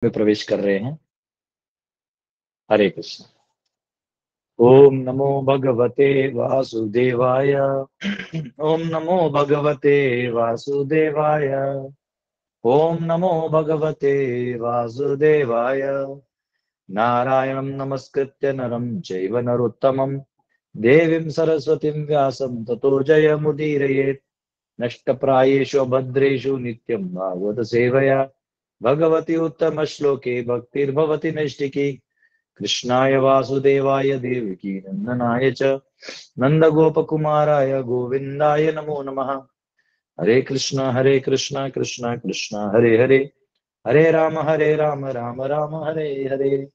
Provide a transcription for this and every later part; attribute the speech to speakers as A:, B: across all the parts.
A: में प्रवेश कर रहे हैं। हरे कृष्ण। ओम नमो भगवते वासुदेवाय। ओम नमो भगवते वासुदेवाय। ओम नमो भगवते वासुदेवाय। नारायणं नमस्कृत्य नरं चैव नरोत्तमं देवीं सरस्वतीं व्यासं ततो जयमुदीरयेत्। नष्टप्रायेषु भद्रेषु नित्यं भागवत सेवया भगवति उत्तमश्लोके भक्तिर्भवति नैष्टिकी। कृष्णाय वासुदेवाय देवकी नंदनाय च नंदगोपकुमाराय गोविंदाय नमो नमः। हरे कृष्णा कृष्णा कृष्णा हरे हरे, हरे राम राम राम हरे हरे।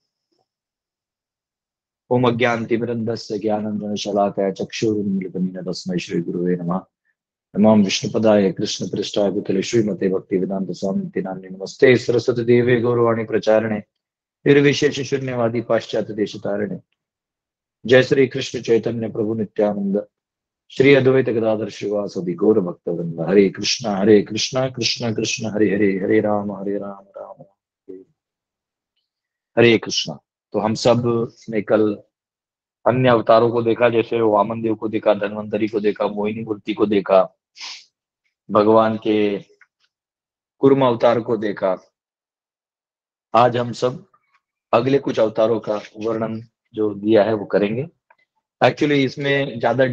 A: ओम अज्ञानतिमिरन्धस्य ज्ञानाञ्जनशलाकया चक्षुरुन्मीलितं तस्मै श्रीगुरुवे नमः। नमामि विष्णुपदाय कृष्णपृष्ठाय भूतले श्रीमते भक्तिवेदांत स्वामी नाम्ने नमस्ते सरस्वती देवे गौरवाणी प्रचारिणे निर्विशेष शून्यवादी पाश्चात्य देश तारिणे। जय श्री कृष्ण चैतन्य प्रभु नित्यानंद श्री अद्वैत गदाधर श्रीवासदि गौर भक्त वृंद। हरे कृष्णा कृष्ण कृष्ण हरे हरे, हरे राम राम हरे हरे कृष्णा। तो हम सब ने कल अन्य अवतारों को देखा, जैसे वामन देव को देखा, धन्वंतरी को देखा, मोहिनी मूर्ति को देखा, भगवान के कुर्म अवतार को देखा। आज हम सब अगले कुछ अवतारों का वर्णन जो दिया है वो करेंगे। एक्चुअली इसमें ज्यादा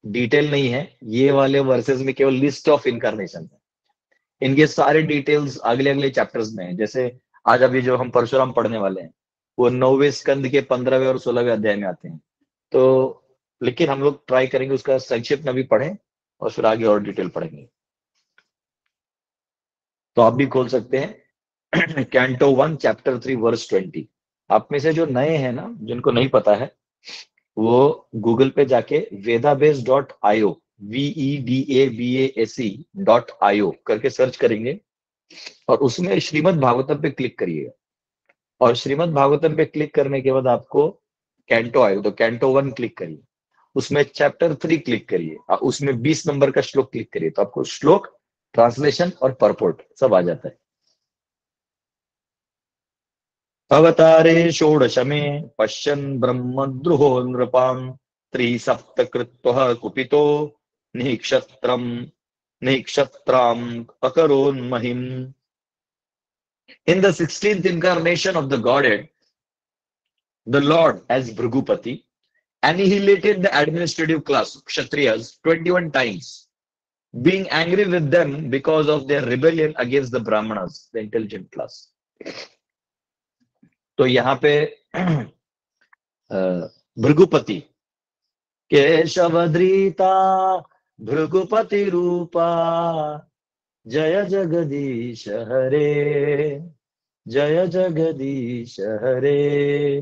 A: डिटेल नहीं है, ये वाले वर्सेस में केवल लिस्ट ऑफ इनकारनेशन है। इनके सारे डिटेल्स अगले अगले चैप्टर्स में है। जैसे आज अभी जो हम परशुराम पढ़ने वाले हैं वो 9वें स्कंद के 15वें और 16वें अध्याय में आते हैं। तो लेकिन हम लोग ट्राई करेंगे उसका संक्षिप्त में भी पढ़ें और फिर आगे और डिटेल पढ़ेंगे। तो आप भी खोल सकते हैं कैंटो 1 चैप्टर 3 वर्स 20। आप में से जो नए हैं ना, जिनको नहीं पता है, वो गूगल पे जाके vedabase.io vedabase.io करके सर्च करेंगे और उसमें श्रीमद् भागवतम पे क्लिक करिएगा। और श्रीमद् भागवतम पे क्लिक करने के बाद आपको कैंटो आएगा, तो कैंटो 1 क्लिक करिए, उसमें चैप्टर 3 क्लिक करिए और उसमें 20 नंबर का श्लोक क्लिक करिए, तो आपको श्लोक, ट्रांसलेशन और परपोर्ट सब आ जाता है। अवतारे षोडशमे पश्यन् ब्रह्मद्रुहो नृपां त्रिसप्तकृत्वः कुपितो निक्षत्रम् निक्षत्राम् अकरोन्महिम्। In the 16th incarnation of the Godhead, the Lord as Bhrigupati annihilated the administrative class, Kshatriyas, 21 times, being angry with them because of their rebellion against the Brahmanas, the intelligent class. तो यहाँ पे भृगुपति केशवद्रीता भृगुपति रूपा जय जगदीश हरे, जय जगदीश हरे,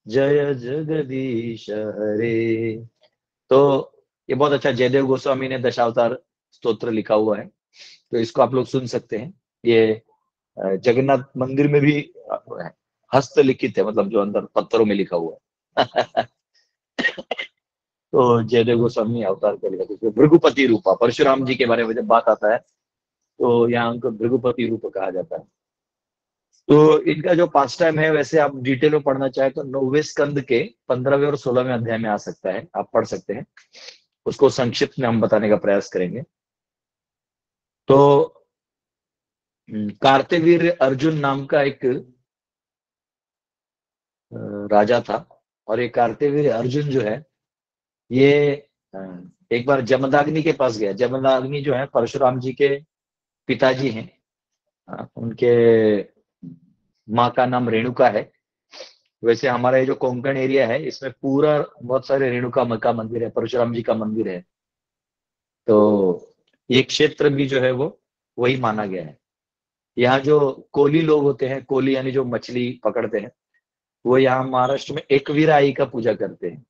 A: जय जगदीश हरे। तो ये बहुत अच्छा जयदेव गोस्वामी ने दशावतार स्तोत्र लिखा हुआ है, तो इसको आप लोग सुन सकते हैं। ये जगन्नाथ मंदिर में भी हस्तलिखित है, मतलब जो अंदर पत्थरों में लिखा हुआ है। तो जयदेव गोस्वामी अवतार का लिखा, तो भृगुपति रूपा, परशुराम जी के बारे में जब बात आता है तो यहाँ उनको भृगुपति रूप कहा जाता है। तो इनका जो पास टाइम है, वैसे आप डिटेल में पढ़ना चाहे तो 9वें स्कंद के 15वें और 16वें अध्याय में आ सकता है, आप पढ़ सकते हैं। उसको संक्षिप्त में हम बताने का प्रयास करेंगे। तो कार्तवीर अर्जुन नाम का एक राजा था, और ये कार्तवीर अर्जुन जो है ये अ, एक बार जमदाग्नि के पास गया। जमदाग्नि जो है परशुराम जी के पिताजी हैं। उनके माँ का नाम रेणुका है। वैसे हमारा ये जो कोंकण एरिया है इसमें पूरा बहुत सारे रेणुका का मंदिर है, परशुराम जी का मंदिर है। तो ये क्षेत्र भी जो है वो वही माना गया है। यहाँ जो कोली लोग होते हैं, कोली यानी जो मछली पकड़ते हैं, वो यहाँ महाराष्ट्र में एकवीरा आई का पूजा करते हैं।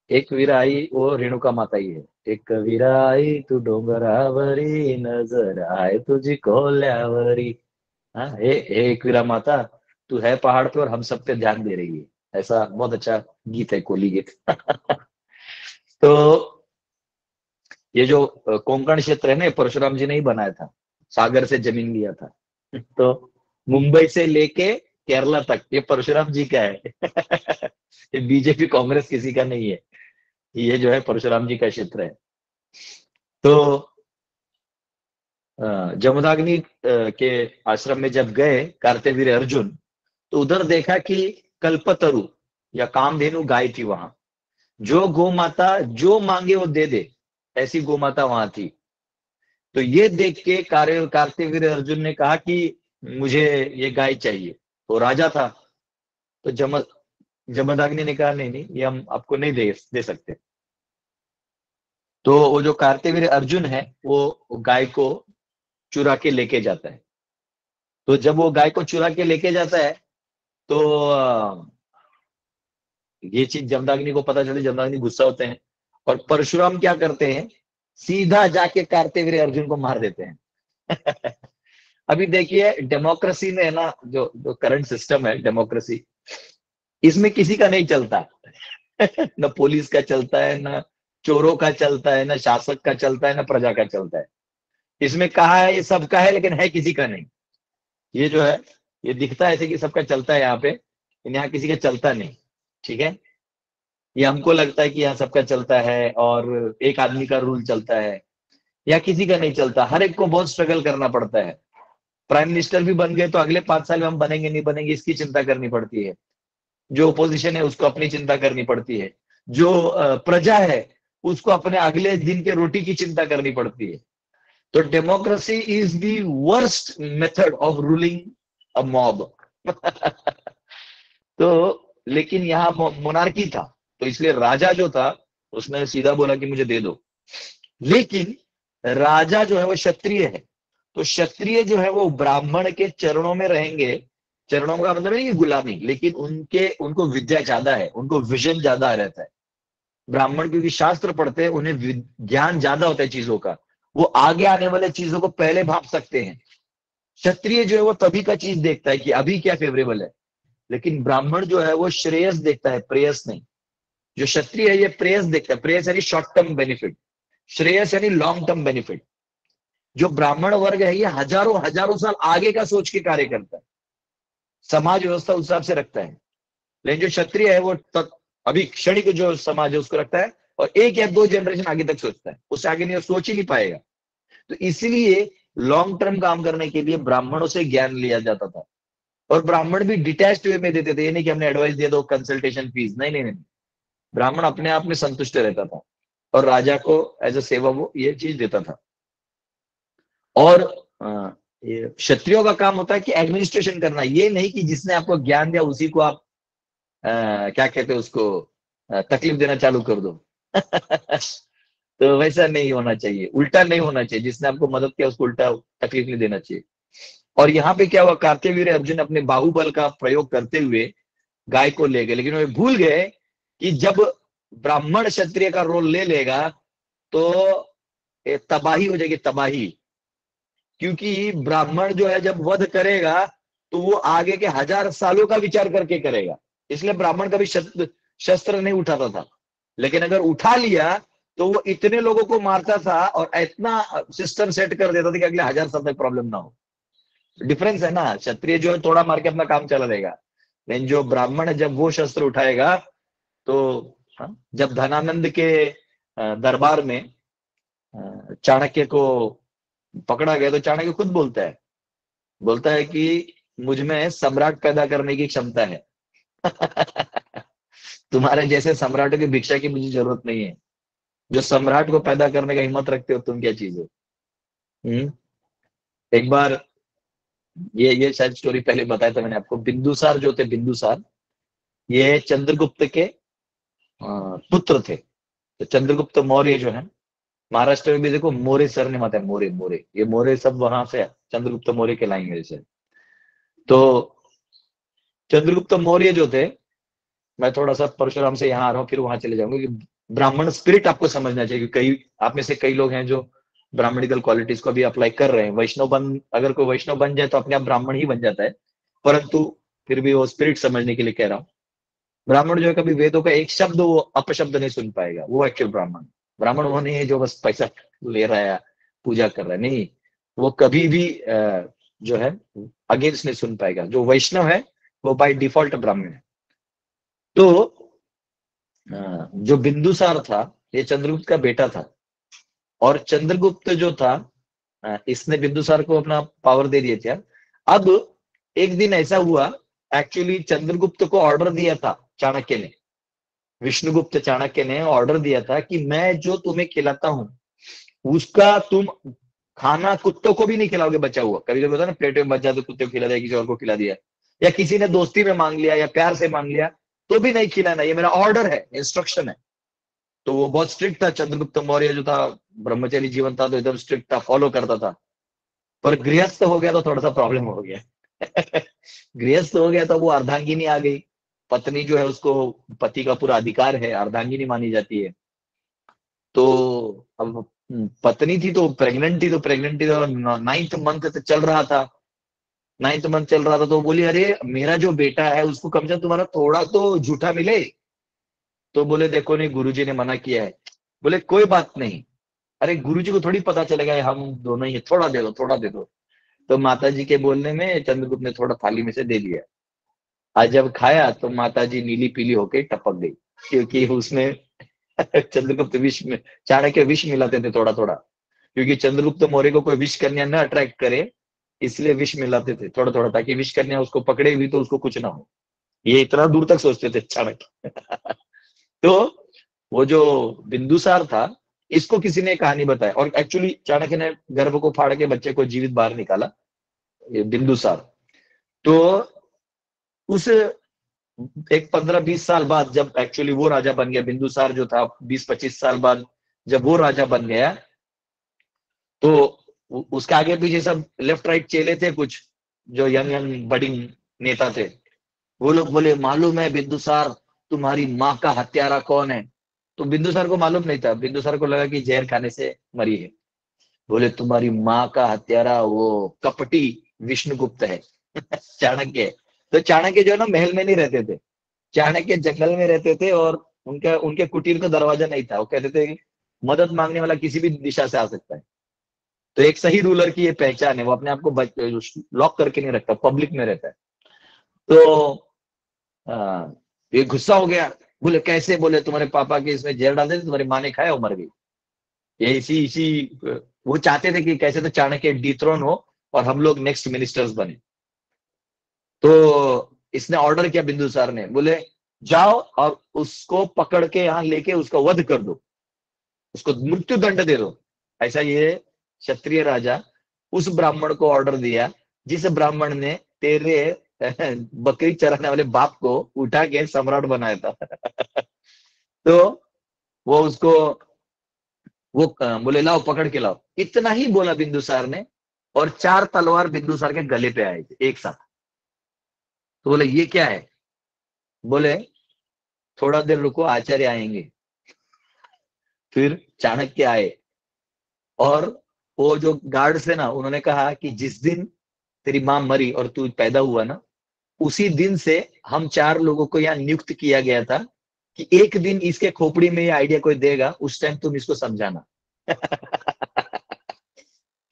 A: एक वीराई वो रेणुका माता ही है। एक वीराई तू डोंगरावरी नजर आए तुझी कोल्यावरी। हाँ, हे एकवीरा माता, तू है पहाड़ पे और हम सब पे ध्यान दे रही है। ऐसा बहुत अच्छा गीत है, कोली गीत। तो ये जो कोंकण क्षेत्र है ना, परशुराम जी ने ही बनाया था, सागर से जमीन लिया था। तो मुंबई से लेके केरला तक ये परशुराम जी का है। ये बीजेपी कांग्रेस किसी का नहीं है, ये जो है परशुराम जी का क्षेत्र है। तो जमदाग्नि के आश्रम में जब गए कार्तवीर्य अर्जुन, तो उधर देखा कि कल्पतरु या कामधेनु गाय थी वहां। जो गौ माता जो मांगे वो दे दे, ऐसी गौ माता वहां थी। तो ये देख के कार्तवीर्य अर्जुन ने कहा कि मुझे ये गाय चाहिए। तो राजा था, तो जमदग्नि ने कहा नहीं नहीं, ये हम आपको नहीं दे सकते। तो वो जो कार्तवीर्य अर्जुन है वो गाय को चुरा के लेके जाता है। तो जब वो गाय को चुरा के लेके जाता है, तो ये चीज जमदग्नि को पता चलती, जमदग्नि गुस्सा होते हैं और परशुराम क्या करते हैं, सीधा जाके कार्तवीर्य अर्जुन को मार देते हैं। अभी देखिए डेमोक्रेसी में है ना, जो जो करंट सिस्टम है डेमोक्रेसी, इसमें किसी का नहीं चलता। न पुलिस का चलता है, न चोरों का चलता है, न शासक का चलता है, न प्रजा का चलता है। इसमें कहा है ये सबका है, लेकिन है किसी का नहीं। ये जो है, ये दिखता है ऐसे कि सबका चलता है यहाँ पे, लेकिन यहाँ किसी का चलता नहीं। ठीक है, ये हमको लगता है कि यहाँ सबका चलता है और एक आदमी का रूल चलता है, या किसी का नहीं चलता। हर एक को बहुत स्ट्रगल करना पड़ता है। प्राइम मिनिस्टर भी बन गए तो अगले 5 साल में हम बनेंगे नहीं बनेंगे इसकी चिंता करनी पड़ती है। जो ओपोजिशन है उसको अपनी चिंता करनी पड़ती है। जो प्रजा है उसको अपने अगले दिन के रोटी की चिंता करनी पड़ती है। तो democracy is the worst method of ruling a mob. तो लेकिन यहाँ मोनार्की था, तो इसलिए राजा जो था उसने सीधा बोला कि मुझे दे दो। लेकिन राजा जो है वो क्षत्रिय है, तो क्षत्रिय जो है वो ब्राह्मण के चरणों में रहेंगे। चरणों का मतलब नहीं कि गुलामी, लेकिन उनको विद्या ज्यादा है, उनको विजन ज्यादा रहता है। ब्राह्मण क्योंकि शास्त्र पढ़ते हैं, उन्हें ज्ञान ज्यादा होता है चीजों का, वो आगे आने वाले चीजों को पहले भाप सकते हैं। क्षत्रिय जो है वो तभी का चीज देखता है कि अभी क्या फेवरेबल है, लेकिन ब्राह्मण जो है वो श्रेयस देखता है, प्रेयस नहीं। जो क्षत्रिय है ये प्रेयस देखता है, प्रेयस यानी शॉर्ट टर्म बेनिफिट, श्रेयस यानी लॉन्ग टर्म बेनिफिट। जो ब्राह्मण वर्ग है ये हजारों हजारों साल आगे का सोच के कार्य करता है, समाज व्यवस्था उस हिसाब से रखता है। लेकिन जो क्षत्रिय है वो अभी क्षणिक जो समाज है उसको रखता है, और 1 या 2 जनरेशन आगे तक सोचता है, उससे आगे नहीं सोच ही नहीं पाएगा। तो इसलिए लॉन्ग टर्म काम करने के लिए ब्राह्मणों से ज्ञान लिया जाता था, और ब्राह्मण भी डिटैच्ड वे में देते थे। ये नहीं कि हमने एडवाइस दे दो कंसल्टेशन फीस, नहीं नहीं नहीं। ब्राह्मण अपने आप में संतुष्ट रहता था और राजा को एज अ सेवा वो ये चीज देता था। और ये क्षत्रियों का काम होता है कि एडमिनिस्ट्रेशन करना, ये नहीं कि जिसने आपको ज्ञान दिया उसी को आप क्या कहते हैं उसको तकलीफ देना चालू कर दो। तो वैसा नहीं होना चाहिए, उल्टा नहीं होना चाहिए। जिसने आपको मदद किया उसको उल्टा तकलीफ नहीं देना चाहिए। और यहाँ पे क्या हुआ, कार्तवीर्य अर्जुन अपने बाहुबल का प्रयोग करते हुए गाय को ले गए, लेकिन वे भूल गए कि जब ब्राह्मण क्षत्रिय का रोल ले लेगा तो तबाही हो जाएगी, तबाही। क्योंकि ब्राह्मण जो है जब वध करेगा तो वो आगे के 1000 सालों का विचार करके करेगा। इसलिए ब्राह्मण कभी शस्त्र नहीं उठाता था, लेकिन अगर उठा लिया तो वो इतने लोगों को मारता था और इतना सिस्टम सेट कर देता था कि अगले 1000 साल तक प्रॉब्लम ना हो। डिफरेंस है ना, क्षत्रिय जो है थोड़ा मार के अपना काम चला देगा, लेकिन जो ब्राह्मण है जब वो शस्त्र उठाएगा तो जब धनानंद के दरबार में चाणक्य को पकड़ा गया तो चाणक्य खुद बोलता है कि मुझ में सम्राट पैदा करने की क्षमता है। तुम्हारे जैसे सम्राटों की भिक्षा की मुझे जरूरत नहीं है। जो सम्राट को पैदा करने का हिम्मत रखते हो तुम क्या चीज हो। एक बार ये शायद स्टोरी पहले बताया था मैंने आपको। बिंदुसार जो थे, बिंदुसार ये चंद्रगुप्त के पुत्र थे। तो चंद्रगुप्त मौर्य जो है, महाराष्ट्र में भी देखो मोरे सरनेम आता है, मोरे मोरे, ये मोरे सब वहां से चंद्रगुप्त मौर्य के लाइन से। तो चंद्रगुप्त मौर्य जो थे, मैं थोड़ा सा परशुराम से यहाँ आ रहा हूँ फिर वहां चले जाऊंगा कि ब्राह्मण स्पिरिट आपको समझना चाहिए। कई आप में से कई लोग हैं जो ब्राह्मणिकल क्वालिटीज को भी अप्लाई कर रहे हैं। वैष्णव अगर कोई वैष्णव बन जाए तो अपने आप ब्राह्मण ही बन जाता है, परंतु फिर भी वो स्पिरिट समझने के लिए कह रहा हूँ। ब्राह्मण जो है कभी वेदों का एक शब्द वो अपशब्द नहीं सुन पाएगा, वो एक्चुअल ब्राह्मण। ब्राह्मण वो नहीं है जो बस पैसा ले रहा है, पूजा कर रहा है, नहीं। वो कभी भी जो है अगेंस्ट नहीं सुन पाएगा। जो वैष्णव है वो बाय डिफॉल्ट ब्राह्मण है। तो जो बिंदुसार था ये चंद्रगुप्त का बेटा था, और चंद्रगुप्त जो था इसने बिंदुसार को अपना पावर दे दिया था। अब एक दिन ऐसा हुआ, एक्चुअली चंद्रगुप्त को ऑर्डर दिया था चाणक्य ने, विष्णुगुप्त चाणक्य ने ऑर्डर दिया था कि मैं जो तुम्हें खिलाता हूं उसका तुम खाना कुत्तों को भी नहीं खिलाओगे बचा हुआ। कभी कभी होता है ना, प्लेट में बचा तो कुत्ते को खिला दिया, किसी और को खिला दिया, या किसी ने दोस्ती में मांग लिया या प्यार से मांग लिया तो भी नहीं खिलाना, ये मेरा ऑर्डर है, इंस्ट्रक्शन है। तो वो बहुत स्ट्रिक्ट था चंद्रगुप्त मौर्य जो था, ब्रह्मचारी जीवन था तो एकदम स्ट्रिक्ट था, फॉलो करता था। पर गृहस्थ हो गया तो थोड़ा सा प्रॉब्लम हो गया। गृहस्थ हो गया तो वो अर्धांगिनी आ गई, पत्नी जो है उसको पति का पूरा अधिकार है, अर्धांगिनी मानी जाती है। तो अब पत्नी थी तो प्रेग्नेंट थी, तो 9th मंथ तो चल रहा था, 9th मंथ चल रहा था। तो बोली अरे मेरा जो बेटा है उसको कम से कम तुम्हारा थोड़ा तो झूठा मिले। तो बोले देखो नहीं, गुरुजी ने मना किया है। बोले कोई बात नहीं, अरे गुरुजी को थोड़ी पता चलेगा हम दोनों ही, थोड़ा दे दो थोड़ा दे दो। तो माता जी के बोलने में चंद्रगुप्त ने थोड़ा थाली में से दे दिया। आज जब खाया तो माता जी नीली पीली होके टपक गई, क्योंकि उसमें चंद्रगुप्त विष में, चाणक्य विष मिलाते थे थोड़ा थोड़ा, क्योंकि चंद्रगुप्त मौर्य को कोई विष कन्या न अट्रैक्ट करे, इसलिए विष मिलाते थे थोड़ा थोड़ा, ताकि विष कन्या उसको पकड़े भी तो उसको कुछ ना हो। ये इतना दूर तक सोचते थे चाणक्य। तो वो जो बिंदुसार था, इसको किसी ने कहानी बताया, और एक्चुअली चाणक्य ने गर्भ को फाड़ के बच्चे को जीवित बाहर निकाला, ये बिंदुसार। तो उस एक 15-20 साल बाद जब एक्चुअली वो राजा बन गया, बिंदुसार जो था 20-25 साल बाद जब वो राजा बन गया, तो उसके आगे पीछे सब लेफ्ट राइट चेले थे कुछ, जो यंग यंग बडिंग नेता थे। वो लोग बोले मालूम है बिंदुसार तुम्हारी माँ का हत्यारा कौन है? तो बिंदुसार को मालूम नहीं था, बिंदुसार को लगा कि जहर खाने से मरी है। बोले तुम्हारी माँ का हत्यारा वो कपटी विष्णुगुप्त है। चाणक्य। तो चाणक्य जो है ना महल में नहीं रहते थे, चाणक्य जंगल में रहते थे, और उनका उनके कुटीर का दरवाजा नहीं था। वो कहते थे कि मदद मांगने वाला किसी भी दिशा से आ सकता है। तो एक सही रूलर की ये पहचान है, वो अपने आप को लॉक करके नहीं रखता, पब्लिक में रहता है। तो ये गुस्सा हो गया, बोले कैसे? बोले तुम्हारे पापा के इसमें जहर डाल थे, तुम्हारी माँ ने खाया, वो मर गई। ये इसी इसी वो चाहते थे कि कैसे तो चाणक्य डिथ्रोन हो और हम लोग नेक्स्ट मिनिस्टर्स बने। तो इसने ऑर्डर किया बिंदुसार ने, बोले जाओ और उसको पकड़ के यहाँ लेके उसका वध कर दो, उसको मृत्यु दंड दे दो। ऐसा ये क्षत्रिय राजा उस ब्राह्मण को ऑर्डर दिया जिस ब्राह्मण ने तेरे बकरी चराने वाले बाप को उठा के सम्राट बनाया था। तो वो उसको वो बोले लाओ पकड़ के लाओ, इतना ही बोला बिंदुसार ने, और 4 तलवार बिंदुसार के गले पे आए थे एक साथ। तो बोले ये क्या है? बोले थोड़ा देर रुको, आचार्य आएंगे। फिर चाणक्य आए, और वो जो गार्ड्स है ना, उन्होंने कहा कि जिस दिन तेरी माँ मरी और तू पैदा हुआ ना, उसी दिन से हम 4 लोगों को यहाँ नियुक्त किया गया था कि एक दिन इसके खोपड़ी में ये आइडिया कोई देगा, उस टाइम तुम इसको समझाना।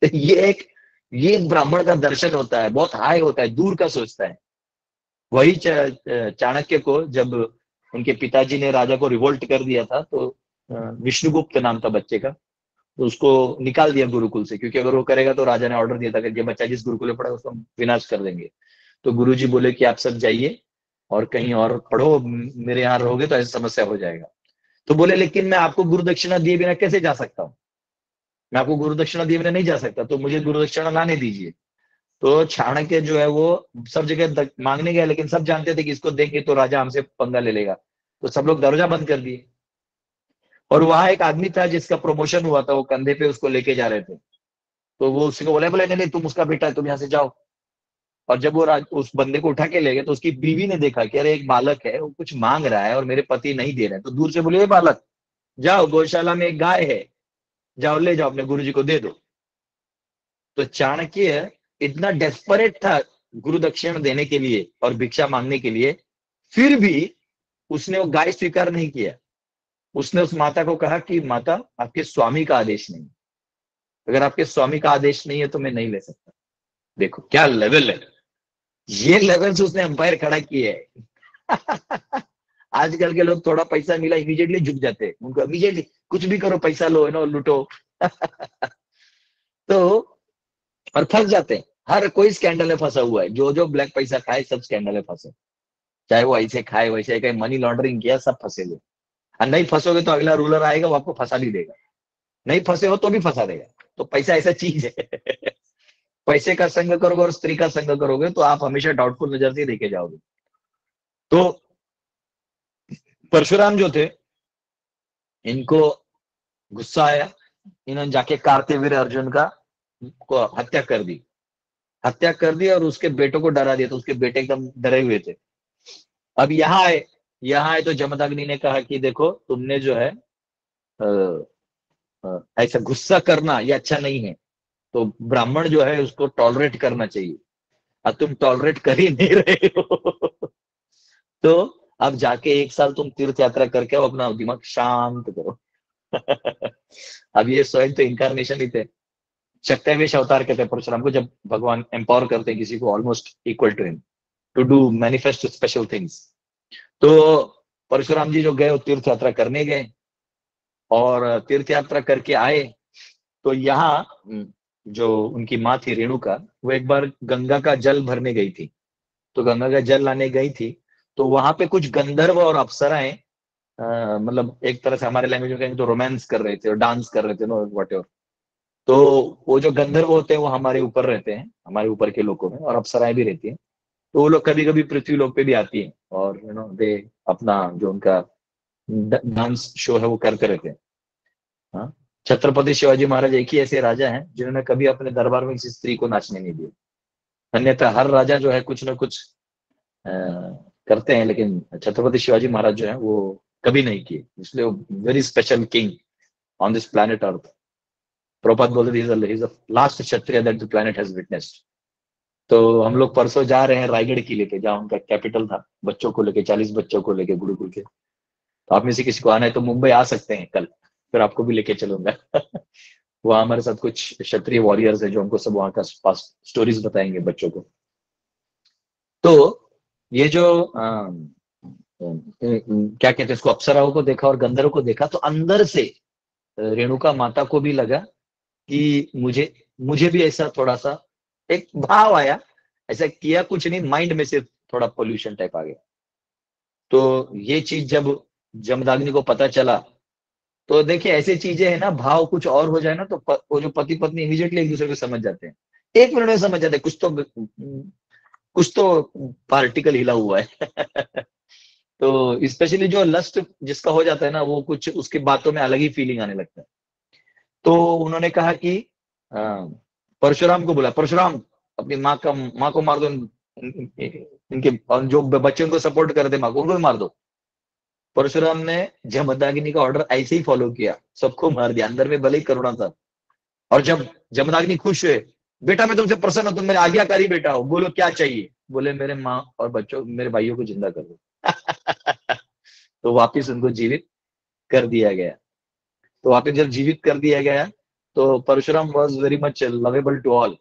A: तो ये एक ब्राह्मण का दर्शन होता है, बहुत हाई होता है, दूर का सोचता है। वही चाणक्य को जब उनके पिताजी ने राजा को रिवोल्ट कर दिया था, तो विष्णुगुप्त नाम था बच्चे का, तो उसको निकाल दिया गुरुकुल से, क्योंकि अगर वो करेगा तो राजा ने ऑर्डर दिया था कि ये बच्चा जिस गुरुकुल में पढ़ा उसको हम विनाश कर देंगे। तो गुरुजी बोले कि आप सब जाइए और कहीं और पढ़ो, मेरे यहाँ रहोगे तो ऐसी समस्या हो जाएगा। तो बोले लेकिन मैं आपको गुरु दक्षिणा दिए बिना कैसे जा सकता हूँ, मैं आपको गुरु दक्षिणा दिए बिना नहीं जा सकता, तो मुझे गुरु दक्षिणा लाने दीजिए। तो चाणक्य जो है वो सब जगह मांगने गया, लेकिन सब जानते थे कि इसको देंगे तो राजा हमसे पंगा ले लेगा, तो सब लोग दरवाजा बंद कर दिए। और वहां एक आदमी था जिसका प्रमोशन हुआ था, वो कंधे पे उसको लेके जा रहे थे। तो वो उसको बोले बोले नहीं नहीं तुम उसका बेटा है, तुम यहाँ से जाओ। और जब वो उस बंदे को उठा के ले गए तो उसकी बीवी ने देखा कि अरे एक बालक है, वो कुछ मांग रहा है और मेरे पति नहीं दे रहे हैं। तो दूर से बोले ये बालक जाओ, गौशाला में एक गाय है, जाओ ले जाओ अपने गुरु जी को दे दो। तो चाणक्य इतना डेस्परेट था गुरु दक्षिणा देने के लिए और भिक्षा मांगने के लिए, फिर भी उसने वो गाय स्वीकार नहीं किया। उसने उस माता को कहा कि माता आपके स्वामी का आदेश नहीं, अगर आपके स्वामी का आदेश नहीं है तो मैं नहीं ले सकता। देखो क्या लेवल है, ये लेवल से उसने एम्पायर खड़ा किया है। आजकल के लोग थोड़ा पैसा मिला इमीडिएटली झुक जाते हैं, उनको इमीडिएटली कुछ भी करो, पैसा लो नो लूटो। तो और फंस जाते हैं, हर कोई स्कैंडल में फंसा हुआ है, जो जो ब्लैक पैसा खाए सब स्कैंडल में फंसे, चाहे वो ऐसे खाए वैसे कहीं मनी लॉन्ड्रिंग किया, सब फंसे हुए। और नहीं फंसोगे तो अगला रूलर आएगा, वो आपको फंसा भी देगा, नहीं फंसे हो तो भी फंसा देगा। तो पैसा ऐसा चीज है। पैसे का संग करोगे और स्त्री का संग करोगे तो आप हमेशा डाउटफुल नजर से देखे जाओगे। तो परशुराम जो थे, इनको गुस्सा आया, इन्होंने जाके कार्तवीर्य अर्जुन का को हत्या कर दी, हत्या कर दी और उसके बेटों को डरा दिया, तो उसके बेटे एकदम डरे हुए थे। अब यहाँ आए तो जमदग्नि ने कहा कि देखो तुमने जो है ऐसा गुस्सा करना ये अच्छा नहीं है, तो ब्राह्मण जो है उसको टॉलरेट करना चाहिए, अब तुम टॉलरेट कर ही नहीं रहे हो। तो अब जाके एक साल तुम तीर्थ यात्रा करके आओ, अपना दिमाग शांत करो। अब ये स्वयं तो इंकारनेशन ही थे, शक्तिवेश अवतार कहते हैं परशुराम को, जब भगवान एम्पावर करते हैं किसी को almost equal to him to do manifest special things. तो परशुराम जी जो गए वो तीर्थ यात्रा करने गए, और तीर्थ यात्रा करके आए, तो यहाँ जो उनकी माँ थी रेणुका, वो एक बार गंगा का जल भरने गई थी, तो गंगा का जल लाने गई थी, तो वहां पे कुछ गंधर्व और अप्सराएं, मतलब एक तरह से हमारे लैंग्वेज में कहेंगे तो रोमांस कर रहे थे और डांस कर रहे थे, नो वट एवर। तो वो जो गंधर्व होते हैं वो हमारे ऊपर रहते हैं, हमारे ऊपर के लोगों में, और अप्सराएं भी रहती हैं, तो वो लोग कभी कभी पृथ्वी लोक पे भी आती हैं, और दे अपना जो उनका डांस शो है वो करते रहते हैं। हाँ? छत्रपति शिवाजी महाराज एक ही ऐसे राजा हैं जिन्होंने कभी अपने दरबार में किसी स्त्री को नाचने नहीं दिया, अन्यथा हर राजा जो है कुछ ना कुछ अ, करते हैं, लेकिन छत्रपति शिवाजी महाराज जो है वो कभी नहीं किए, इसलिए very special king on this planet earth. Prabhupada बोलते ही is the last kshatriya that the planet has witnessed. तो हम लोग परसों जा रहे हैं रायगढ़ किले पे, जहाँ उनका कैपिटल था, बच्चों को लेके, 40 बच्चों को लेके गुरुकुल के। तो आप में से किसी को आना है तो मुंबई आ सकते हैं कल, फिर आपको भी लेके चलूंगा। वहाँ हमारे साथ कुछ क्षत्रिय वॉरियर्स है जो हमको सब वहाँ का पास स्टोरीज बताएंगे बच्चों को। तो ये जो क्या कहते हैं इसको, अप्सराओं को देखा और गंधर्व को देखा, तो अंदर से रेणुका माता को भी लगा कि मुझे मुझे भी ऐसा थोड़ा सा एक भाव आया, ऐसा किया कुछ नहीं, माइंड में से थोड़ा पोल्यूशन टाइप आ गया। तो ये चीज जब जमदाग्नि को पता चला, तो देखिए ऐसी चीजें है ना, भाव कुछ और हो जाए ना तो वो जो पति पत्नी इमीडिएटली एक दूसरे को समझ जाते हैं, एक मिनट में समझ जाते हैं, कुछ तो पार्टिकल हिला हुआ है। तो स्पेशली जो लस्ट जिसका हो जाता है ना, वो कुछ उसकी बातों में अलग ही फीलिंग आने लगता है। तो उन्होंने कहा कि अ, परशुराम को बोला, परशुराम अपनी माँ को मार दो, इनके और जो बच्चे उनको सपोर्ट कर दे माँ को, उनको भी मार दो। परशुराम ने जमदग्नि का ऑर्डर ऐसे ही फॉलो किया, सबको मार दिया, अंदर में भले ही करुणा था। और जब जमदग्नि खुश हुए, बेटा मैं तुमसे प्रसन्न हूं, तुम मेरे आज्ञाकारी बेटा हो, बोलो क्या चाहिए। बोले मेरे माँ और बच्चों, मेरे भाइयों को जिंदा कर दो। तो वापिस उनको जीवित कर दिया गया। तो वापिस जब जीवित कर दिया गया, तो Parshuram was very much lovable to all.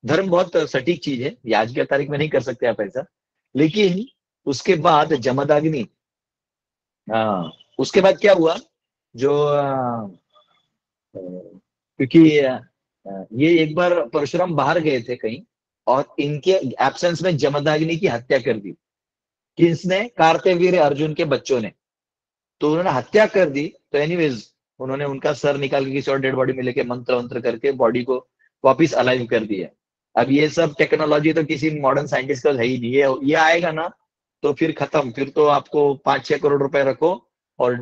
A: धर्म बहुत सटीक चीज है, ये आज के तारीख में नहीं कर सकते आप ऐसा, लेकिन उसके बाद जमदग्नि, हाँ, उसके बाद क्या हुआ, जो क्योंकि ये एक बार परशुराम बाहर गए थे कहीं, और इनके एब्सेंस में जमदग्नि की हत्या कर दी। किसने? कार्तवीर्य अर्जुन के बच्चों ने। तो उन्होंने हत्या कर दी, तो एनीवेज उन्होंने उनका सर निकाल के किसी और डेड बॉडी में लेके मंत्र वंत्र करके बॉडी को वापिस अलाइव कर दिया। अब ये सब टेक्नोलॉजी तो किसी मॉडर्न साइंटिस्ट का है ही नहीं, ये आएगा ना तो फिर खत्म, फिर तो आपको 5-6 करोड़ रुपए रखो और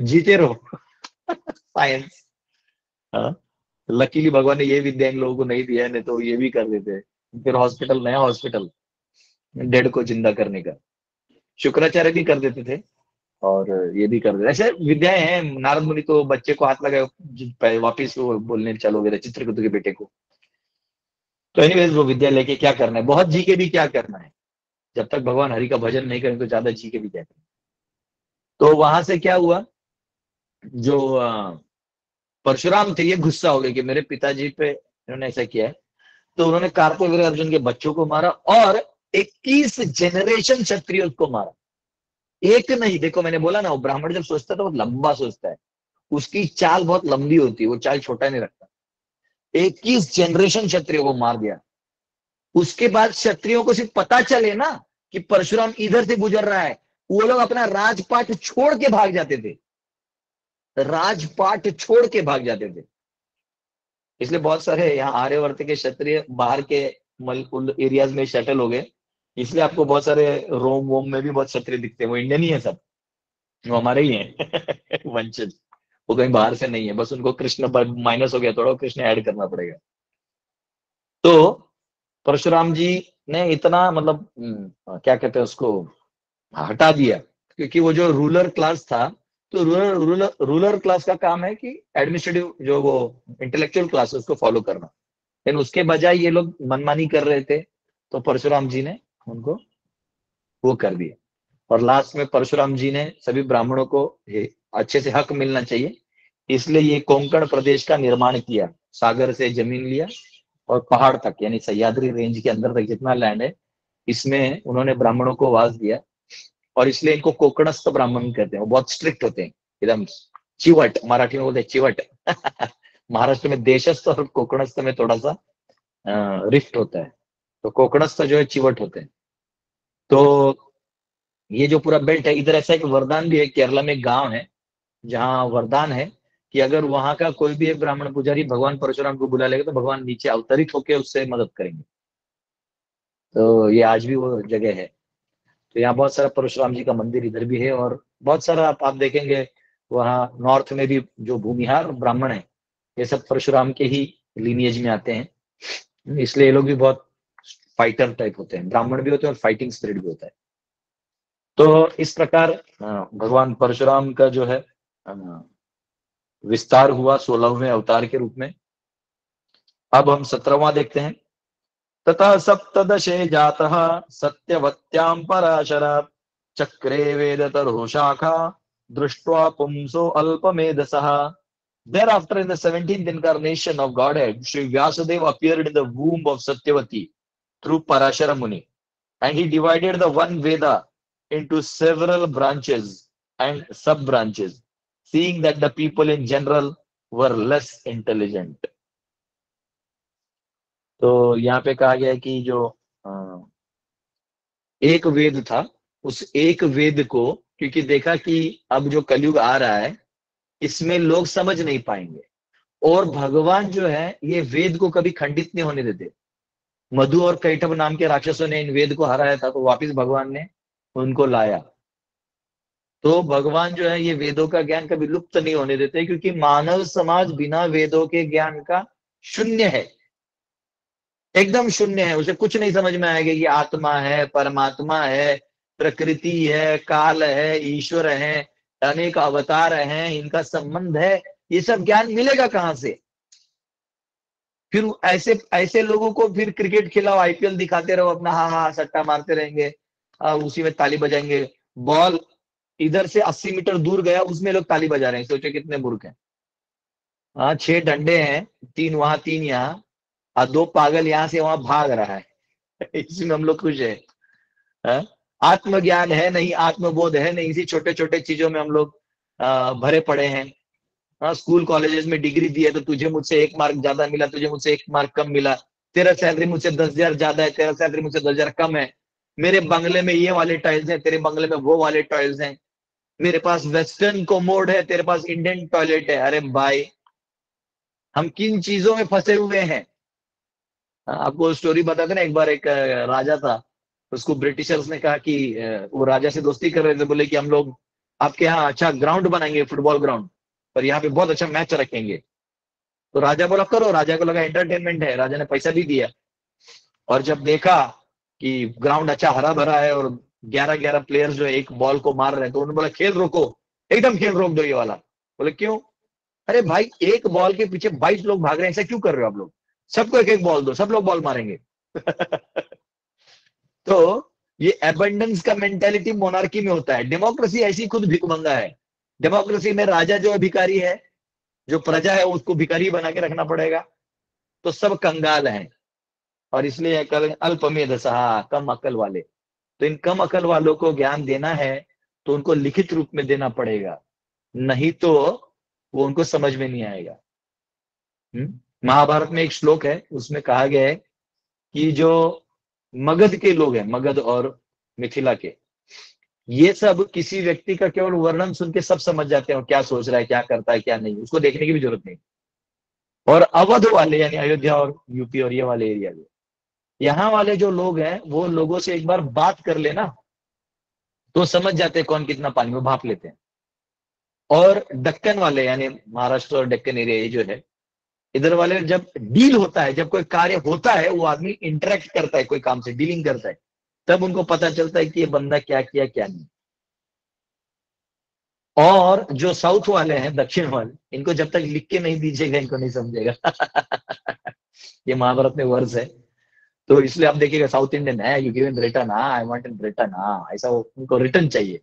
A: जीते रहो। साइंस। हाँ, लकीली भगवान ने ये विद्या इन लोगों को नहीं दिया है, नहीं तो ये भी कर देते। फिर हॉस्पिटल, नया हॉस्पिटल डेड को जिंदा करने का, शुक्राचार्य भी कर देते थे, और ये भी कर देते। ऐसे विद्याएं हैं, नारद मुनि तो बच्चे को हाथ लगाए वापिस वो बोलने चलो मेरे चित्रकेतु के बेटे को। तो एनीवेज वो विद्या लेके क्या करना है, बहुत जी के भी क्या करना है, जब तक भगवान हरि का भजन नहीं करें तो ज्यादा जी के भी क्या करना। तो वहां से क्या हुआ, जो परशुराम थे ये गुस्सा हो गए कि मेरे पिताजी पे इन्होंने ऐसा किया है। तो उन्होंने कार्तवीर्य अर्जुन के बच्चों को मारा और 21 जनरेशन क्षत्रियों को मारा। एक नहीं, देखो मैंने बोला ना, वो ब्राह्मण जब सोचता है तो बहुत लंबा सोचता है, उसकी चाल बहुत लंबी होती है, वो चाल छोटा नहीं रखता। 21 जनरेशन क्षत्रियों को मार दिया। उसके बाद क्षत्रियों को सिर्फ पता चले ना कि परशुराम इधर से गुजर रहा है, वो लोग अपना राजपाट छोड़ के भाग जाते थे, राजपाट छोड़ के भाग जाते थे। इसलिए बहुत सारे यहाँ आर्यवर्त के क्षत्रिय बाहर के एरियाज में सेटल हो गए, इसलिए आपको बहुत सारे रोम वोम में भी बहुत क्षत्रिय दिखते हैं। वो इंडियन ही है सब, वो हमारे ही हैं वंशज, वो कहीं बाहर से नहीं है, बस उनको कृष्ण माइनस हो गया थोड़ा, कृष्ण ऐड करना पड़ेगा। तो परशुराम जी ने इतना मतलब क्या कहते हैं उसको, हटा दिया, क्योंकि वो जो रूलर क्लास था, तो रूलर क्लास का काम है कि एडमिनिस्ट्रेटिव जो वो इंटेलेक्चुअल क्लास है उसको फॉलो करना, लेकिन उसके बजाय ये लोग मनमानी कर रहे थे, तो परशुराम जी ने उनको वो कर दिया। और लास्ट में परशुराम जी ने सभी ब्राह्मणों को अच्छे से हक मिलना चाहिए, इसलिए ये कोंकण प्रदेश का निर्माण किया, सागर से जमीन लिया और पहाड़ तक यानी सह्याद्री रेंज के अंदर तक जितना लैंड है, इसमें उन्होंने ब्राह्मणों को वास दिया। और इसलिए इनको कोकणस्थ ब्राह्मण कहते हैं, वो बहुत स्ट्रिक्ट होते हैं, एकदम चिवट, मराठी में बोलते हैं चिवट महाराष्ट्र में देशस्थ और कोकणस्थ में थोड़ा सा रिफ्ट होता है, तो कोकणस्थ जो है चिवट होते हैं। तो ये जो पूरा बेल्ट है, इधर ऐसा एक वरदान भी है, केरला में एक गांव है जहाँ वरदान है कि अगर वहां का कोई भी एक ब्राह्मण पुजारी भगवान परशुराम को बुला लेगा तो भगवान नीचे अवतरित होकर उससे मदद करेंगे। तो ये आज भी वो जगह है। तो यहाँ बहुत सारा परशुराम जी का मंदिर इधर भी है, और बहुत सारा आप देखेंगे वहाँ नॉर्थ में भी जो भूमिहार ब्राह्मण है, ये सब परशुराम के ही लीनिएज में आते हैं, इसलिए ये लोग भी बहुत फाइटर टाइप होते हैं, ब्राह्मण भी होते हैं और फाइटिंग स्पिरिट भी होता है। तो इस प्रकार भगवान परशुराम का जो है विस्तार हुआ 16वें अवतार के रूप में। अब हम 17वां देखते हैं। ततः सप्तदशे जातः सत्यवत्यां पराशरात् चक्रे वेदतरो शाखा दृष्ट्वा पुंसो अल्पमेधसः। Thereafter, in the 17th incarnation of Godhead, Sri Vyasadeva appeared in the womb of Satyavati through Parashara Muni, and he divided the one Veda into several branches and sub-branches, seeing that the people in general were less intelligent. तो यहाँ पे कहा गया है कि जो एक वेद था, उस एक वेद को, क्योंकि देखा कि अब जो कलयुग आ रहा है इसमें लोग समझ नहीं पाएंगे, और भगवान जो है ये वेद को कभी खंडित नहीं होने देते। मधु और कैटभ नाम के राक्षसों ने इन वेद को हराया था, तो वापिस भगवान ने उनको लाया। तो भगवान जो है ये वेदों का ज्ञान कभी लुप्त नहीं होने देते, क्योंकि मानव समाज बिना वेदों के ज्ञान का शून्य है, एकदम शून्य है। उसे कुछ नहीं समझ में आएगा कि आत्मा है, परमात्मा है, प्रकृति है, काल है, ईश्वर है, अनेक अवतार हैं, इनका संबंध है, ये सब ज्ञान मिलेगा कहां से? फिर ऐसे ऐसे लोगों को फिर क्रिकेट खिलाओ, आईपीएल दिखाते रहो, अपना हाँ हाँ सट्टा मारते रहेंगे, उसी में ताली बजाएंगे। बॉल इधर से 80 मीटर दूर गया, उसमें लोग ताली बजा रहे हैं, सोचो कितने मूर्ख हैं। हाँ 6 डंडे हैं, 3 वहां 3 यहाँ, और 2 पागल यहाँ से वहां भाग रहा है इसमें हम लोग खुश है। आत्मज्ञान है नहीं, आत्मबोध है नहीं, इसी छोटे छोटे चीजों में हम लोग भरे पड़े हैं। हाँ स्कूल कॉलेजेस में डिग्री दी है तो तुझे मुझसे 1 मार्क ज्यादा मिला, तुझे मुझसे 1 मार्क कम मिला, तेरा सैलरी मुझसे 10,000 ज्यादा है, तेरा सैलरी मुझसे 10,000 कम है, मेरे बंगले में ये वाले टाइल्स हैं, तेरे बंगले में वो वाले टाइल्स हैं, मेरे पास वेस्टर्न कोमोड है, तेरे पास इंडियन टॉयलेट है। अरे भाई हम किन चीजों में फंसे हुए हैं? आपको स्टोरी बताते ना, एक बार एक राजा था, उसको ब्रिटिशर्स ने कहा कि वो राजा से दोस्ती कर रहे थे, बोले कि हम लोग आपके यहाँ अच्छा ग्राउंड बनाएंगे, फुटबॉल ग्राउंड, पर यहाँ पे बहुत अच्छा मैच रखेंगे। तो राजा बोला करो, राजा को लगा एंटरटेनमेंट है, राजा ने पैसा भी दिया। और जब देखा कि ग्राउंड अच्छा हरा भरा है और 11-11 प्लेयर्स जो है एक बॉल को मार रहे हैं, तो उन्होंने बोला खेल रोको, एकदम खेल रोक दो ये वाला। बोले क्यों? अरे भाई एक बॉल के पीछे 22 लोग भाग रहे हैं, ऐसा क्यों कर रहे हो आप लोग? सबको एक एक बॉल दो, सब लोग बॉल मारेंगे तो ये एबंडेंस का मेंटेलिटी मोनार्की में होता है, डेमोक्रेसी ऐसी खुद भिखमंगा है। डेमोक्रेसी में राजा जो है भिखारी है, जो प्रजा है उसको भिखारी बना के रखना पड़ेगा, तो सब कंगाल हैं। और इसलिए अल्पमेधसः, कम अकल वाले। तो इन कम अकल वालों को ज्ञान देना है तो उनको लिखित रूप में देना पड़ेगा, नहीं तो वो उनको समझ में नहीं आएगा। महाभारत में एक श्लोक है, उसमें कहा गया है कि जो मगध के लोग हैं, मगध और मिथिला के, ये सब किसी व्यक्ति का केवल वर्णन सुन के सब समझ जाते हैं, क्या सोच रहा है, क्या करता है, क्या नहीं, उसको देखने की भी जरूरत नहीं। और अवध वाले यानी अयोध्या और यूपी और ये वाले एरिया में, यहाँ वाले जो लोग हैं वो लोगों से एक बार बात कर लेना तो समझ जाते हैं कौन कितना पानी में भाप लेते हैं। और दक्कन वाले यानी महाराष्ट्र और दक्कन एरिया ये जो है, इधर वाले जब डील होता है, जब कोई कार्य होता है, वो आदमी इंटरेक्ट करता है, कोई काम से डीलिंग करता है, तब उनको पता चलता है कि ये बंदा क्या किया क्या नहीं। और जो साउथ वाले हैं, दक्षिण वाले, इनको जब तक लिख के नहीं दीजिएगा इनको नहीं समझेगा। ये महाभारत में वर्ष है, तो इसलिए आप देखिएगा साउथ इंडियन है, यू गिव इन रिटर्न, हाँ आई वांट इन रिटर्न, हाँ ऐसा उनको रिटर्न चाहिए।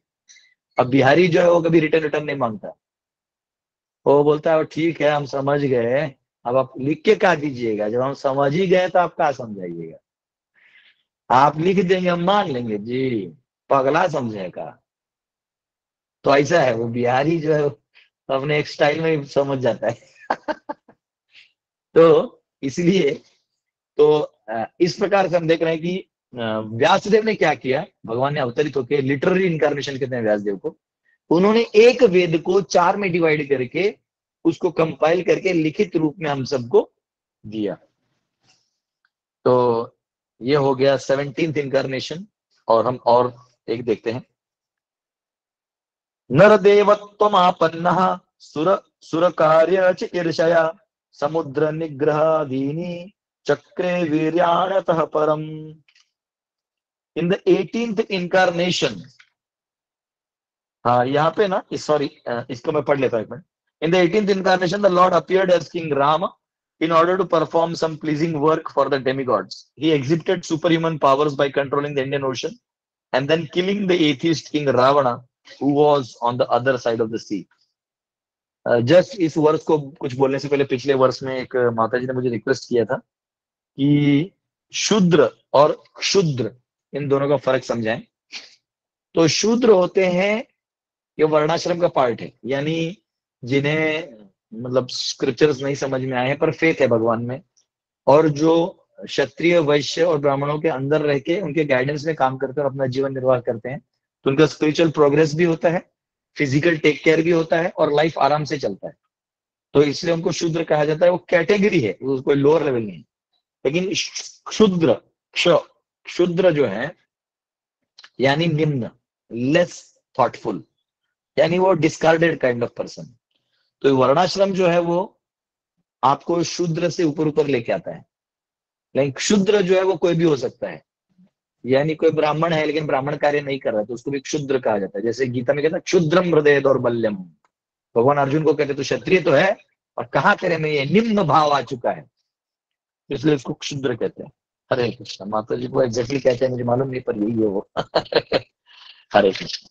A: अब बिहारी जो है वो कभी रिटर्न रिटर्न नहीं मांगता, वो बोलता है ठीक है हम समझ गए, अब आप लिख के क्या दीजिएगा, जब हम समझ ही गए तो आप क्या समझाइएगा, आप लिख देंगे हम मान लेंगे जी, पगला समझेगा। तो ऐसा है, वो बिहारी जो है अपने एक स्टाइल में समझ जाता है। तो इसलिए तो इस प्रकार से हम देख रहे हैं कि व्यासदेव ने क्या किया, भगवान ने अवतरित होकर, लिटररी इनकारनेशन कहते हैं व्यासदेव को, उन्होंने एक वेद को 4 में डिवाइड करके उसको कंपाइल करके लिखित रूप में हम सबको दिया। तो ये हो गया 17th इनकारनेशन। और हम और एक देखते हैं, नरदेवत्वमापन्नः सुर सुर कार्य चिकीर्षया समुद्र निग्रहादीनि चक्रे वीर्याणतः परम। इन द 18th इनकारनेशन, हाँ यहाँ पे ना, सॉरी इसको मैं पढ़ लेता हूँ एक minute. In the 18th incarnation the Lord appeared as King Rama in order to perform some pleasing work for the demigods. He exhibited superhuman powers by controlling the Indian Ocean and then killing the atheist King Ravana who was on the other side of the sea. Just इस वर्ष को कुछ बोलने से पहले पिछले वर्ष में एक माता जी ने मुझे रिक्वेस्ट किया था कि शूद्र और क्षुद्र इन दोनों का फर्क समझाएं। तो शूद्र होते हैं, ये वर्णाश्रम का पार्ट है, यानी जिन्हें मतलब स्क्रिप्चर्स नहीं समझ में आए हैं पर फेथ है भगवान में, और जो क्षत्रिय वैश्य और ब्राह्मणों के अंदर रह के उनके गाइडेंस में काम करते हैं और अपना जीवन निर्वाह करते हैं, तो उनका स्पिरिचुअल प्रोग्रेस भी होता है, फिजिकल टेक केयर भी होता है और लाइफ आराम से चलता है। तो इसलिए उनको शूद्र कहा जाता है, वो कैटेगरी है, वो कोई लोअर लेवल नहीं है। लेकिन क्षुद्र क्षुद्र जो है यानी निम्न, लेस थॉटफुल, यानी वो डिस्कार्डेड काइंड ऑफ पर्सन। तो वर्णाश्रम जो है वो आपको शूद्र से ऊपर ऊपर लेके आता है। लेकिन क्षुद्र जो है वो कोई भी हो सकता है, यानी कोई ब्राह्मण है लेकिन ब्राह्मण कार्य नहीं कर रहा तो उसको भी क्षुद्र कहा जाता है। जैसे गीता में कहता है क्षुद्रम हृदय दौर्बल्यम, भगवान अर्जुन को कहते तो क्षत्रिय तो है और कहा तेरे में ये निम्न भाव आ चुका है, इसलिए उसको क्षुद्र कहते हैं। हरे कृष्ण। माता जी को एग्जैक्टली कहते हैं मुझे मालूम नहीं, पर यही है वो। हरे कृष्ण।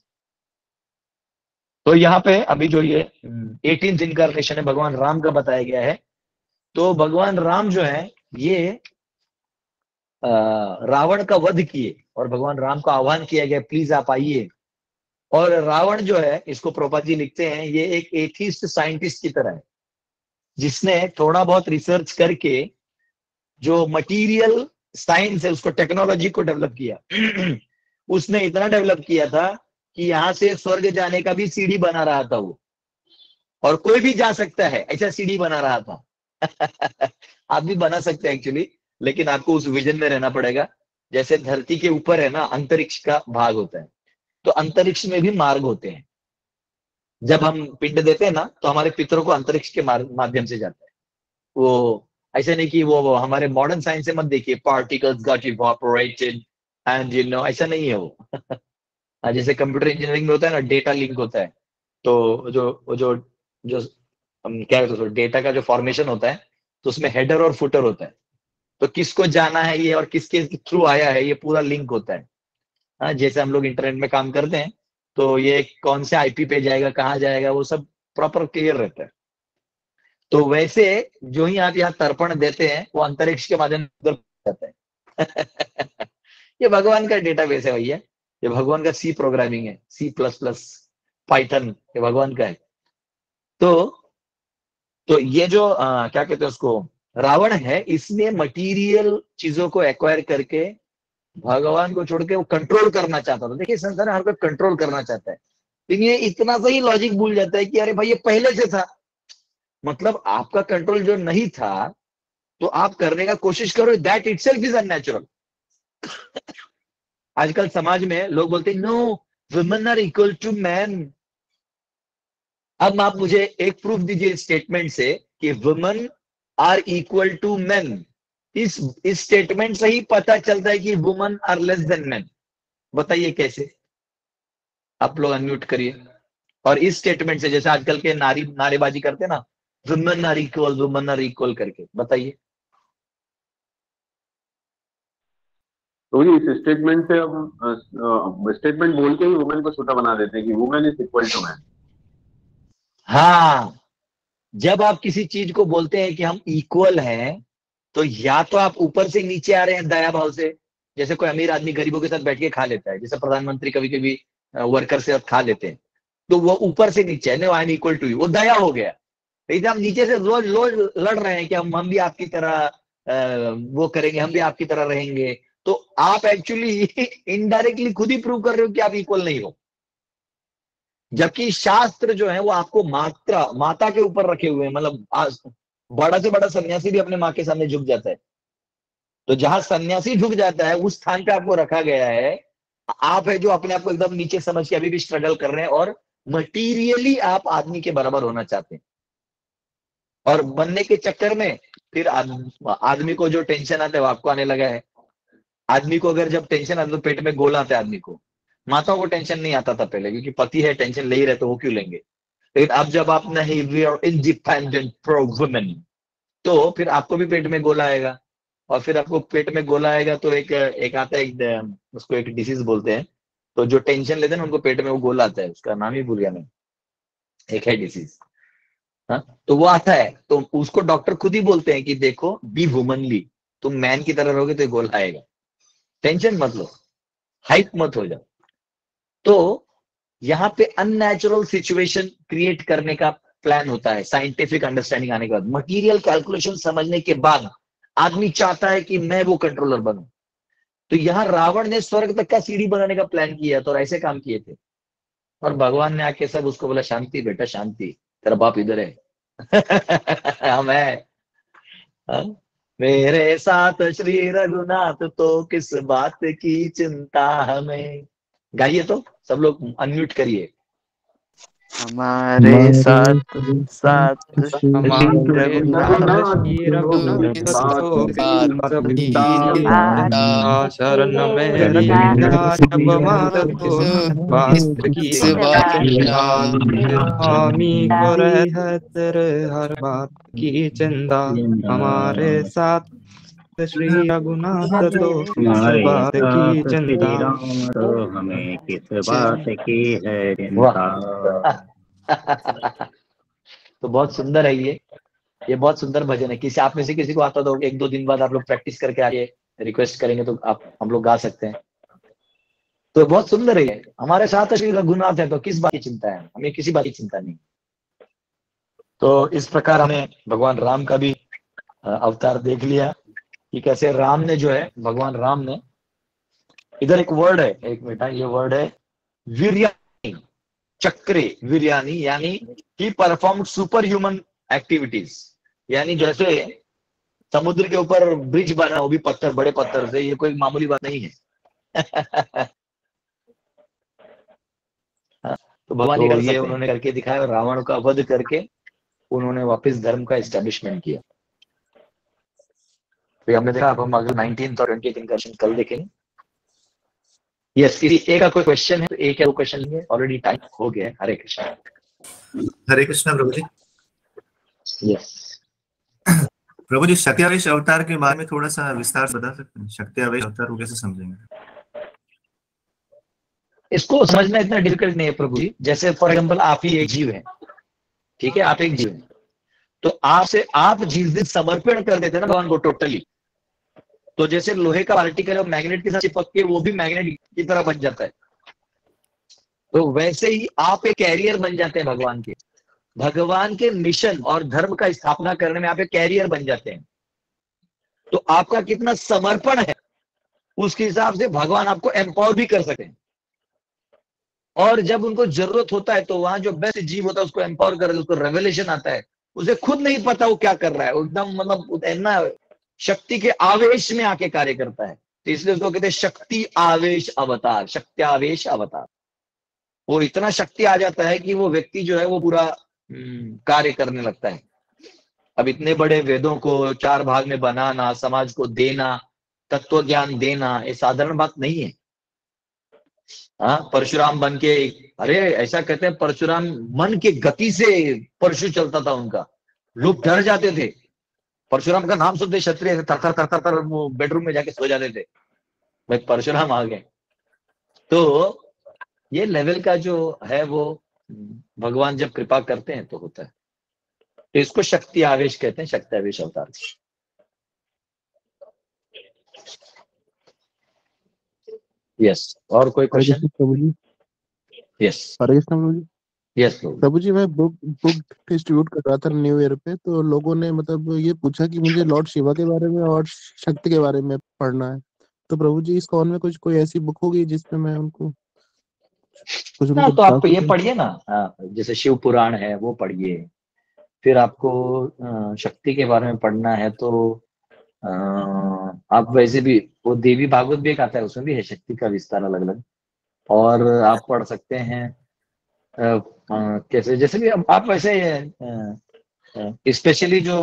A: तो यहाँ पे अभी जो ये 18th इनकारनेशन है भगवान राम का बताया गया है। तो भगवान राम जो है ये रावण का वध किए और भगवान राम को आह्वान किया गया प्लीज आप आइए। और रावण जो है, इसको प्रभुपाद जी लिखते हैं, ये एक एथिस्ट साइंटिस्ट की तरह है जिसने थोड़ा बहुत रिसर्च करके जो मटेरियल साइंस है उसको, टेक्नोलॉजी को डेवलप किया। उसने इतना डेवलप किया था कि यहां से स्वर्ग जाने का भी सीढ़ी बना रहा था वो, और कोई भी जा सकता है ऐसा सीढ़ी बना रहा था। आप भी बना सकते हैं एक्चुअली, लेकिन आपको उस विजन में रहना पड़ेगा। जैसे धरती के ऊपर है ना अंतरिक्ष का भाग होता है, तो अंतरिक्ष में भी मार्ग होते हैं। जब हम पिंड देते हैं ना तो हमारे पितरों को अंतरिक्ष के माध्यम से जाता है वो। ऐसा नहीं कि वो हमारे मॉडर्न साइंस से मत देखिए particles got evaporated and you know, ऐसा नहीं है वो। जैसे कंप्यूटर इंजीनियरिंग में होता है ना डेटा लिंक होता है, तो जो जो जो हम क्या कहते हैं डेटा का जो फॉर्मेशन होता है, तो उसमें हेडर और फुटर होता है, तो किसको जाना है ये और किसके थ्रू आया है ये पूरा लिंक होता है। हाँ, जैसे हम लोग इंटरनेट में काम करते हैं तो ये कौन से आईपी पे जाएगा, कहाँ जाएगा, वो सब प्रॉपर क्लियर रहता है। तो वैसे जो ही आप यहाँ तर्पण देते हैं वो अंतरिक्ष के माध्यम से जाता है। ये भगवान का डेटाबेस है भैया, ये भगवान का सी प्रोग्रामिंग है, C++, पाइथन, ये भगवान का है। तो ये जो क्या कहते हैं उसको, रावण है, इसने मटीरियल चीजों को एक्वायर करके भगवान को छोड़ के वो कंट्रोल करना चाहता था। देखिए संसार हर कोई कंट्रोल करना चाहता है, लेकिन ये इतना सा ही लॉजिक भूल जाता है कि अरे भाई ये पहले से था, मतलब आपका कंट्रोल जो नहीं था तो आप करने का कोशिश करो, दैट इटसेल्फ इज अननेचुरल। आजकल समाज में लोग बोलते हैं no, women are equal to man. अब आप मुझे एक प्रूफ दीजिए स्टेटमेंट से कि women are equal to man. इस स्टेटमेंट से ही पता चलता है कि women are less than man. बताइए कैसे? आप लोग अनम्यूट करिए। और इस स्टेटमेंट से, जैसे आजकल के नारेबाजी करते हैं ना, women are equal, women are equal करके, बताइए।
B: तो ये इस स्टेटमेंट से अब स्टेटमेंट बोल के ही वुमेन को छोटा बना देते हैं कि women is equal to man.
A: हाँ, जब आप किसी चीज को बोलते हैं कि हम इक्वल हैं, तो या तो आप ऊपर से नीचे आ रहे हैं दया भाव से, जैसे कोई अमीर आदमी गरीबों के साथ बैठ के खा लेता है, जैसे प्रधानमंत्री कभी कभी वर्कर से खा लेते हैं, तो वो ऊपर से नीचे है, I am equal to you, वो दया हो गया। लेकिन हम नीचे से रोज रोज लड़ रहे हैं कि हम भी आपकी तरह वो करेंगे, हम भी आपकी तरह रहेंगे, तो आप एक्चुअली इनडायरेक्टली खुद ही प्रूव कर रहे हो कि आप इक्वल नहीं हो। जबकि शास्त्र जो है वो आपको माता के ऊपर रखे हुए हैं, मतलब बड़ा से बड़ा सन्यासी भी अपने माँ के सामने झुक जाता है। तो जहां सन्यासी झुक जाता है उस स्थान पे आपको रखा गया है। आप है जो अपने आप को एकदम नीचे समझ के अभी भी स्ट्रगल कर रहे हैं और मटीरियली आप आदमी के बराबर होना चाहते हैं, और बनने के चक्कर में फिर आदमी को जो टेंशन आता है वो आपको आने लगा है। आदमी को अगर जब टेंशन आता है तो पेट में गोला आता है आदमी को। माताओं को टेंशन नहीं आता था पहले, क्योंकि पति है, टेंशन ले ही रहे तो वो क्यों लेंगे। लेकिन अब जब आप नहीं, we are independent pro women, तो फिर आपको भी पेट में गोला आएगा। और फिर आपको पेट में गोला आएगा तो एक आता है, उसको एक डिसीज बोलते हैं। तो जो टेंशन लेते हैं ना उनको पेट में वो गोला आता है, उसका नाम ही भूल गया मैं, एक है डिसीज। हाँ, तो वो आता है तो उसको डॉक्टर खुद ही बोलते हैं कि देखो बी वुमनली, तुम मैन की तरह रहोगे तो ये गोला आएगा, टेंशन मत लो, हाइप मत हो जाओ। तो यहाँ पे अननेचुरल सिचुएशन क्रिएट करने का प्लान होता है साइंटिफिक अंडरस्टैंडिंग आने के बाद, मटेरियल कैलकुलेशन समझने के बाद आदमी चाहता है कि मैं वो कंट्रोलर बनूं। तो यहाँ रावण ने स्वर्ग तक का सीढ़ी बनाने का प्लान किया तो ऐसे काम किए थे, और भगवान ने आके सब उसको बोला शांति बेटा शांति, तेरा बाप इधर है। हम है। हाँ? मेरे साथ श्री रघुनाथ तो किस बात की चिंता हमें। गाइए तो सब लोग अनम्यूट करिए।
C: हमारे साथ साथ
D: हमारे साथ श्री रघुनाथ तो किस बात की चिंता, शरण में रघुनाथ जब मात तो बात की चिंता, स्वामी को रही है तेरे हर बात की चिंता। हमारे साथ श्री रघुनाथ तो किस बात की चिंता।
E: तो हमें किस बात की है चिंता।
A: तो बहुत सुंदर है ये बहुत सुंदर भजन है। किसी आप में से किसी को आता तो एक दो दिन बाद आप लोग प्रैक्टिस करके आगे रिक्वेस्ट करेंगे तो आप हम लोग गा सकते हैं। तो बहुत सुंदर है ये। हमारे साथ श्री रघुनाथ है तो किस बात की चिंता है, हमें किसी बात की चिंता नहीं। तो इस प्रकार हमें भगवान राम का भी अवतार देख लिया कि कैसे राम ने जो है, भगवान राम ने, इधर एक वर्ड है, एक मिनट, ये वर्ड है वीर्यानी चक्रे वीर्यानी, यानी ही परफॉर्म सुपर ह्यूमन एक्टिविटीज। यानी जैसे समुद्र के ऊपर ब्रिज बना, वो भी पत्थर, बड़े पत्थर से, ये कोई मामूली बात नहीं है। तो भगवान तो ये उन्होंने करके दिखाया, और रावण का वध करके उन्होंने वापस धर्म का एस्टेब्लिशमेंट किया। तो हमने देखा, अब हम अगले 19th और 20th क्वेश्चन कल देखेंगे। यस, किसी एक का कोई क्वेश्चन है तो एक या दो क्वेश्चन लेंगे, ऑलरेडी टाइम हो गया है। हरे कृष्ण।
F: हरे कृष्ण प्रभु जी।
A: यस
F: प्रभु जी, शक्त्यावेश अवतार के बारे में थोड़ा सा विस्तार से बता सकते हैं? शक्त्यावेश अवतार को कैसे समझेंगे?
A: इसको समझना इतना डिफिकल्ट नहीं है प्रभु जी। जैसे फॉर एग्जाम्पल आप ही एक जीव है, ठीक है, आप एक जीव है, तो आपसे आप जिस दिन समर्पण कर देते हैं ना भगवान को टोटली, तो जैसे लोहे का पार्टिकल है मैग्नेट के साथ चिपक के वो भी मैग्नेट की तरह बन जाता है, तो वैसे ही आप एक कैरियर बन जाते हैं भगवान के मिशन और धर्म का स्थापना करने में आप एक कैरियर बन जाते हैं। तो आपका कितना समर्पण है उसके हिसाब से भगवान आपको एम्पावर भी कर सकते हैं। और जब उनको जरूरत होता है तो वहां जो बेस्ट जीव होता है उसको एम्पावर कर, उसको रेवलेशन आता है, उसे खुद नहीं पता वो क्या कर रहा है, एकदम मतलब इतना शक्ति के आवेश में आके कार्य करता है। तो इसलिए उसको कहते हैं शक्ति आवेश अवतार, शक्ति आवेश अवतार। वो इतना शक्ति आ जाता है कि वो व्यक्ति जो है वो पूरा कार्य करने लगता है। अब इतने बड़े वेदों को 4 भाग में बनाना, समाज को देना, तत्व ज्ञान देना, ये साधारण बात नहीं है। हाँ, परशुराम बन के, अरे ऐसा कहते हैं परशुराम मन के गति से परशु चलता था उनका, लोग डर जाते थे। परशुराम का नाम सुनते क्षत्रिय थर थर थर थर वो बेडरूम में जाके सो जाते थे, भाई परशुराम आ गए। तो ये लेवल का जो है वो भगवान जब कृपा करते हैं तो होता है। तो इसको शक्ति आवेश कहते हैं, शक्ति आवेश अवतार। यस, और कोई क्वेश्चन?
G: प्रभु जी,
A: यस
G: हरे कृष्ण प्रभु जी।
A: यस
G: प्रभु जी, मैं बुक डिस्ट्रीब्यूट कर रहा था न्यू ईयर पे, तो लोगों ने मतलब ये पूछा कि मुझे लॉर्ड शिवा के बारे में और शक्ति के बारे में पढ़ना है। तो प्रभु जी, इस कॉन में कोई ऐसी बुक होगी जिसमें मैं उनको कुछ
A: हाँ, तो आप ये पढ़िए ना, जैसे शिव पुराण है वो पढ़िए। फिर आपको शक्ति के बारे में पढ़ना है तो आप वैसे भी वो देवी भागवत भी एक आता है, उसमें भी है शक्ति का विस्तार अलग अलग। और आप पढ़ सकते हैं कैसे, जैसे भी आप वैसे स्पेशली जो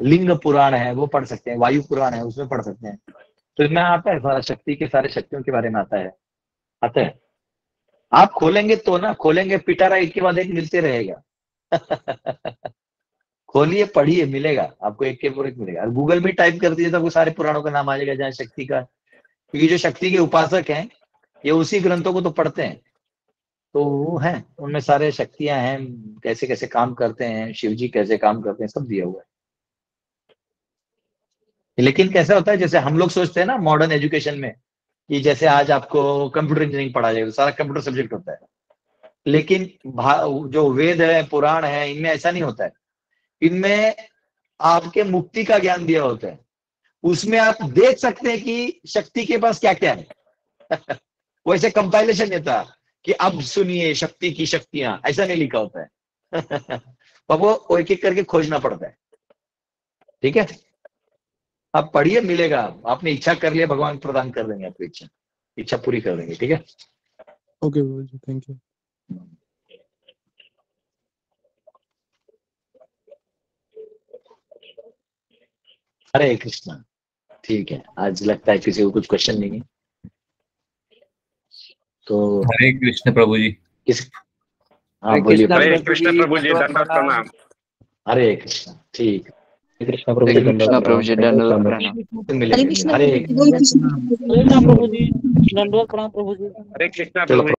A: लिंग पुराण है वो पढ़ सकते हैं, वायु पुराण है उसमें पढ़ सकते हैं। तो इसमें आता है सारा शक्ति के सारे शक्तियों के बारे में आता है। आप खोलेंगे तो ना, खोलेंगे पिटारा एक के बाद एक मिलते रहेगा। खोलिए, पढ़िए, मिलेगा आपको, एक के ऊपर एक मिलेगा। और गूगल में टाइप कर दीजिए तो आपको सारे पुराणों का नाम आ जाएगा जहाँ शक्ति का, क्योंकि जो शक्ति के उपासक हैं ये उसी ग्रंथों को तो पढ़ते हैं, तो वो है उनमें सारे शक्तियां हैं, कैसे कैसे काम करते हैं, शिव जी कैसे काम करते हैं, सब दिया हुआ है। लेकिन कैसा होता है, जैसे हम लोग सोचते हैं ना मॉडर्न एजुकेशन में कि जैसे आज आपको कंप्यूटर इंजीनियरिंग पढ़ा जाएगा, सारा कंप्यूटर सब्जेक्ट होता है। लेकिन जो वेद है, पुराण है, इनमें ऐसा नहीं होता है। इनमें आपके मुक्ति का ज्ञान दिया होता है। उसमें आप देख सकते हैं कि शक्ति के पास क्या क्या है। वैसे कंपाइलेशन नहीं था कि अब सुनिए शक्ति की शक्तियां, ऐसा नहीं लिखा होता है। अब वो एक एक करके खोजना पड़ता है। ठीक है, आप पढ़िए, मिलेगा। आपने इच्छा कर लिया, भगवान प्रदान कर देंगे आपको, इच्छा पूरी कर देंगे। ठीक है,
G: ओके प्रभु जी, थैंक यू।
A: हरे कृष्णा। ठीक है, आज लगता है किसी को कुछ क्वेश्चन नहीं है, तो
H: हरे कृष्ण प्रभु जी।
A: हाँ बोलिए।
B: हरे कृष्ण प्रभु जी, दंडवत प्रणाम।
A: हरे कृष्ण। ठीक,
C: कृष्ण प्रभु जी, दंडवत प्रणाम।
A: मिलेंगे। हरे
I: हरे कृष्ण प्रभु जी, दंडवत प्रणाम प्रभु जी।
B: हरे कृष्ण प्रभु जी।